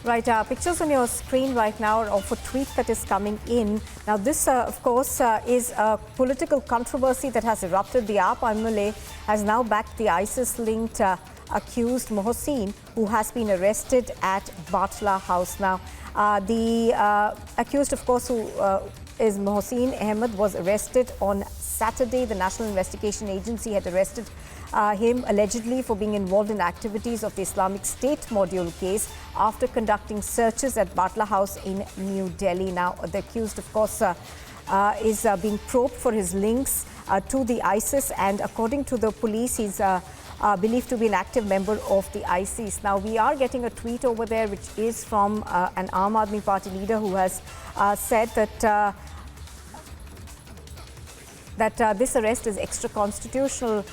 Right, pictures on your screen right now are of a tweet that is coming in. Now, this, of course, is a political controversy that has erupted. The Amanatullah has now backed the ISIS-linked accused Mohsin, who has been arrested at Batla House. Now, the accused, of course, who is Mohsin Ahmed, was arrested on Saturday. The National Investigation Agency had arrested him allegedly for being involved in activities of the Islamic State module case after conducting searches at Batla House in New Delhi. Now, the accused, of course, is being probed for his links to the ISIS, and according to the police, he's believed to be an active member of the ISIS. Now, we are getting a tweet over there which is from an Aam Aadmi Party leader who has said that this arrest is extra-constitutional.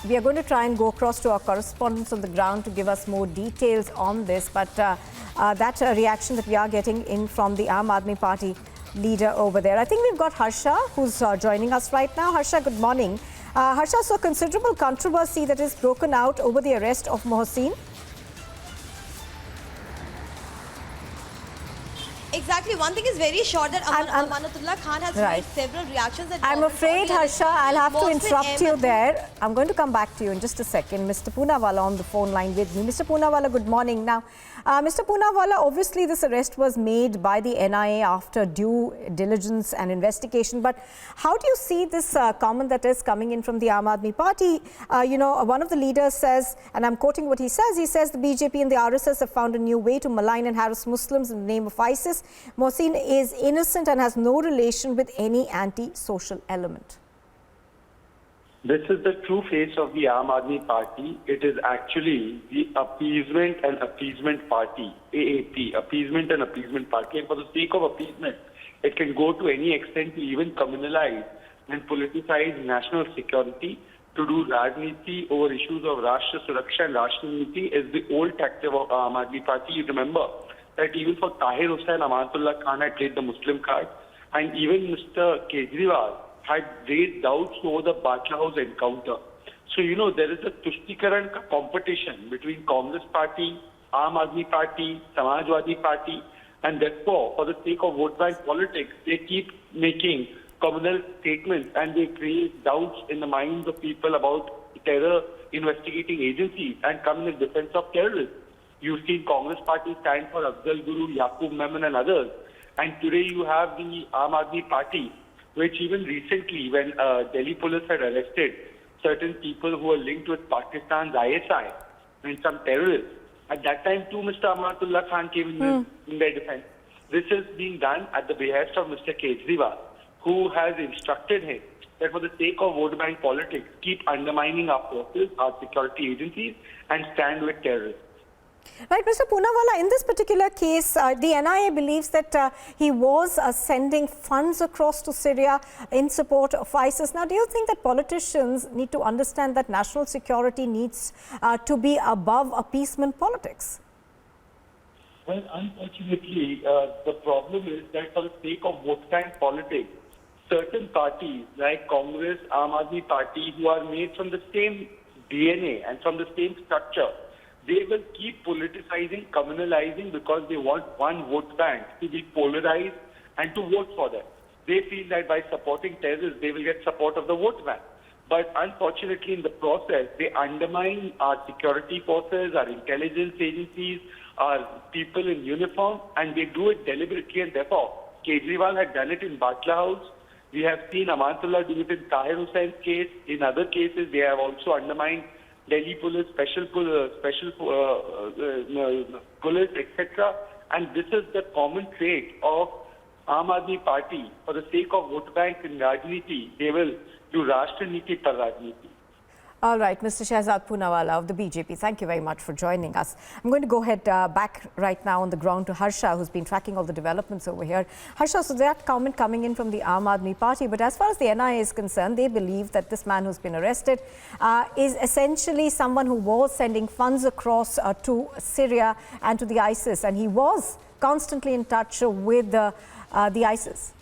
We are going to try and go across to our correspondents on the ground to give us more details on this, but that reaction that we are getting in from the Aam Aadmi Party leader over there. I think we've got Harsha, who's joining us right now. Harsha, good morning. Harsha, so considerable controversy that is broken out over the arrest of Mohsin. Exactly. One thing is very sure that Amanatullah Khan has made several reactions. That I'm afraid, Harsha, I'll have to interrupt you there. I'm going to come back to you in just a second. Mr. Poonawalla on the phone line with me. Mr. Poonawalla, good morning. Now, Mr. Poonawalla, obviously this arrest was made by the NIA after due diligence and investigation. But how do you see this comment that is coming in from the Aam Aadmi Party? One of the leaders says, and I'm quoting what he says the BJP and the RSS have found a new way to malign and harass Muslims in the name of ISIS. Mohsin is innocent and has no relation with any anti-social element. This is the true face of the Aam Aadmi Party. It is actually the Appeasement and Appeasement Party, AAP, Appeasement and Appeasement Party. And for the sake of appeasement, it can go to any extent to even communalize and politicize national security, to do Rajniti over issues of Rashtra Suraksha and Rashtra Niti is the old tactic of Aam Aadmi Party. You remember that even for Tahir Hussain, Amanatullah Khan had played the Muslim card, and even Mr. Kejriwal had raised doubts over the Batla House encounter. So, there is a Tushtikaran competition between Congress Party, Aam Aadmi Party, Samajwadi Party, and therefore, for the sake of vote bank politics, they keep making communal statements and they create doubts in the minds of people about terror investigating agencies and come in defense of terrorists. You've seen Congress Party stand for Afzal Guru, Yaqub Memon and others. And today you have the Aam Aadmi Party, which even recently when Delhi police had arrested certain people who were linked with Pakistan's ISI and some terrorists. At that time too, Mr. Amanatullah Khan came in their defense. This is being done at the behest of Mr. Kejriwal, who has instructed him that for the sake of vote bank politics, keep undermining our forces, our security agencies, and stand with terrorists. Right, Mr. Poonawalla, in this particular case, the NIA believes that he was sending funds across to Syria in support of ISIS. Now, do you think that politicians need to understand that national security needs to be above appeasement politics? Well, unfortunately, the problem is that for the sake of vote bank politics, certain parties like Congress, Aam Aadmi Party, who are made from the same DNA and from the same structure, they will keep politicizing, communalizing because they want one vote bank to be polarized and to vote for them. They feel that by supporting terrorists, they will get support of the vote bank. But unfortunately, in the process, they undermine our security forces, our intelligence agencies, our people in uniform, and they do it deliberately. And therefore, Kejriwal had done it in Batla House. We have seen Amanatullah do it in Tahir Hussein's case. In other cases, they have also undermined Delhi police, special police, etc. And this is the common trait of Aam Aadmi Party. For the sake of vote bank and Rajniti, they will do Rashtra Niti par Rajniti. All right, Mr. Shehzad Poonawalla of the BJP, thank you very much for joining us. I'm going to go ahead back right now on the ground to Harsha, who's been tracking all the developments over here. Harsha, so that comment coming in from the Aam Aadmi Party, but as far as the NIA is concerned, they believe that this man who's been arrested is essentially someone who was sending funds across to Syria and to the ISIS, and he was constantly in touch with the ISIS.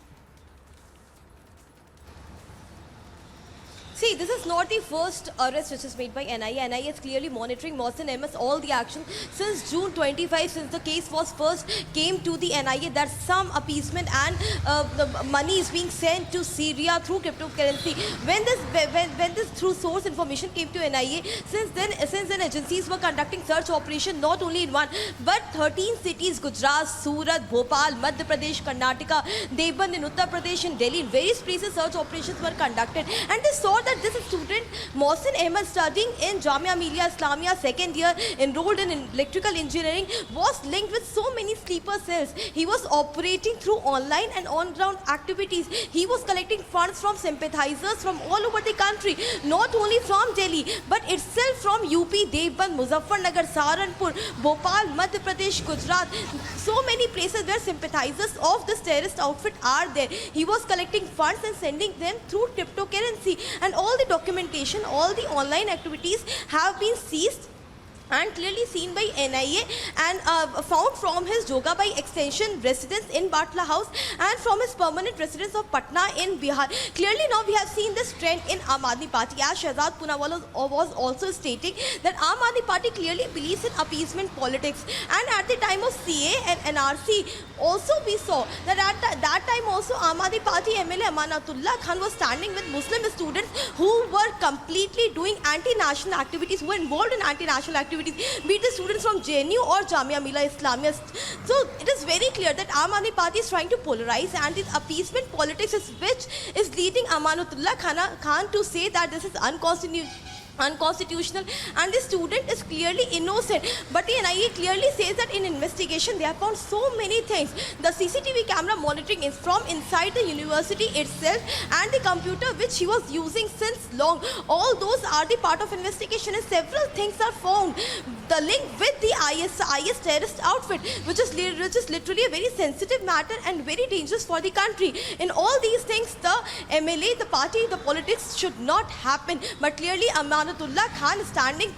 See, this is not the first arrest which is made by NIA. NIA is clearly monitoring Mohsin Ahmed's all the action since June 25, since the case was first came to the NIA, that some appeasement and the money is being sent to Syria through cryptocurrency. When this through source information came to NIA, since then agencies were conducting search operation not only in one but 13 cities: Gujarat, Surat, Bhopal, Madhya Pradesh, Karnataka, Deoband in Uttar Pradesh, in Delhi. In various places search operations were conducted, and they saw that this student Mohsin Ahmed, studying in Jamia Millia Islamia second year, enrolled in electrical engineering, was linked with so many sleeper cells. He was operating through online and on-ground activities. He was collecting funds from sympathizers from all over the country, not only from Delhi but itself from UP, Deoband, Muzaffarnagar, Saharanpur, Bhopal, Madhya Pradesh, Gujarat. So many places where sympathizers of this terrorist outfit are there. He was collecting funds and sending them through cryptocurrency, and all the documentation, all the online activities have been seized and clearly seen by NIA, and found from his Joga by extension residence in Batla House and from his permanent residence of Patna in Bihar. Clearly now we have seen this trend in Aam Aadmi Party, as Shahzad Poonawalla was also stating that Aam Aadmi Party clearly believes in appeasement politics, and at the time of CA and NRC also we saw that at that time also Aam Aadmi Party MLA Amanatullah Khan was standing with Muslim students who were completely doing anti-national activities, who were involved in anti-national activities, be it the students from JNU or Jamia Millia Islamia. So it is very clear that Aam Aadmi Party is trying to polarize, and this appeasement politics is which is leading Amanatullah Khan to say that this is unconstitutional and the student is clearly innocent. But the NIA clearly says that in investigation they have found so many things. The CCTV camera monitoring is from inside the university itself, and the computer which he was using since long, all those are the part of investigation, and several things are found. The link with the IS terrorist outfit, which is literally a very sensitive matter and very dangerous for the country. In all these things, the MLA, the party, the politics should not happen. But clearly Amanatullah Khan is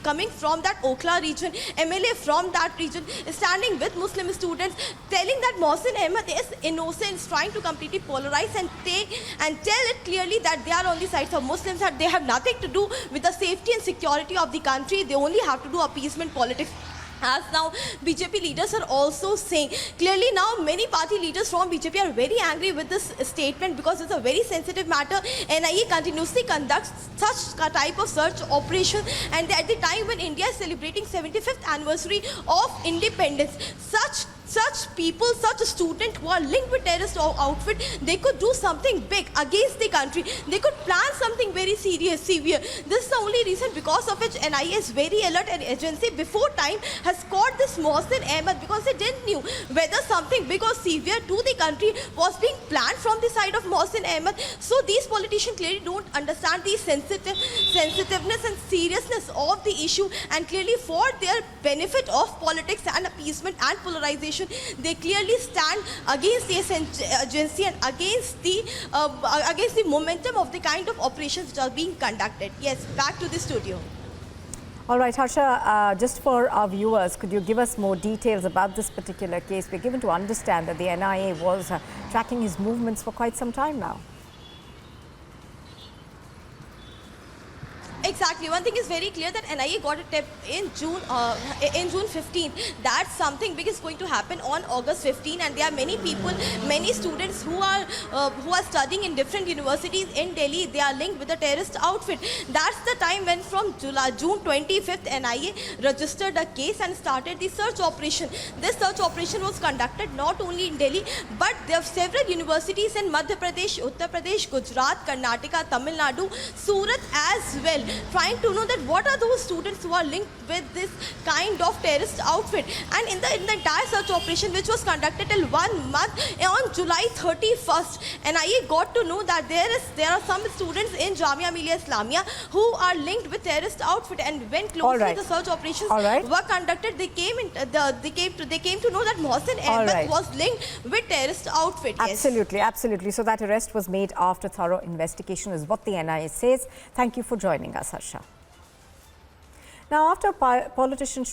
coming from that Okhla region, MLA from that region, is standing with Muslim students, telling that Mohsin Ahmed is innocent, trying to completely polarize and tell it clearly that they are on the sides of Muslims, that they have nothing to do with the safety and security of the country. They only have to do appeasement politics, as now BJP leaders are also saying. Clearly now many party leaders from BJP are very angry with this statement, because it's a very sensitive matter. NIA continuously conducts such type of search operation, and at the time when India is celebrating 75th anniversary of independence, such people, such a student who are linked with terrorist outfit, they could do something big against the country. They could plan something very severe. This is the only reason because of which NIA is very alert, and agency before time has caught this Mohsin Ahmed, because they didn't knew whether something big or severe to the country was being planned from the side of Mohsin Ahmed. So these politicians clearly don't understand the sensitiveness and seriousness of the issue, and clearly for their benefit of politics and appeasement and polarization, they clearly stand against the agency and against the momentum of the kind of operations which are being conducted. Yes, back to the studio. All right, Harsha, just for our viewers, could you give us more details about this particular case? We're given to understand that the NIA was tracking his movements for quite some time now. Exactly. One thing is very clear, that NIA got a tip in June 15 that something big is going to happen on August 15, and there are many people, many students who are studying in different universities in Delhi. They are linked with the terrorist outfit. That's the time when from June 25th NIA registered a case and started the search operation. This search operation was conducted not only in Delhi, but there are several universities in Madhya Pradesh, Uttar Pradesh, Gujarat, Karnataka, Tamil Nadu, Surat as well, trying to know that what are those students who are linked with this kind of terrorist outfit. And in the entire search operation, which was conducted till 1 month, on July 31st, NIA got to know that there are some students in Jamia Millia Islamia who are linked with terrorist outfit. And when closely the search operations were conducted, they came to know that Mohsin Ahmed was linked with terrorist outfit. Absolutely, absolutely. So that arrest was made after thorough investigation, is what the NIA says. Thank you for joining us, Harsha. Now, after politicians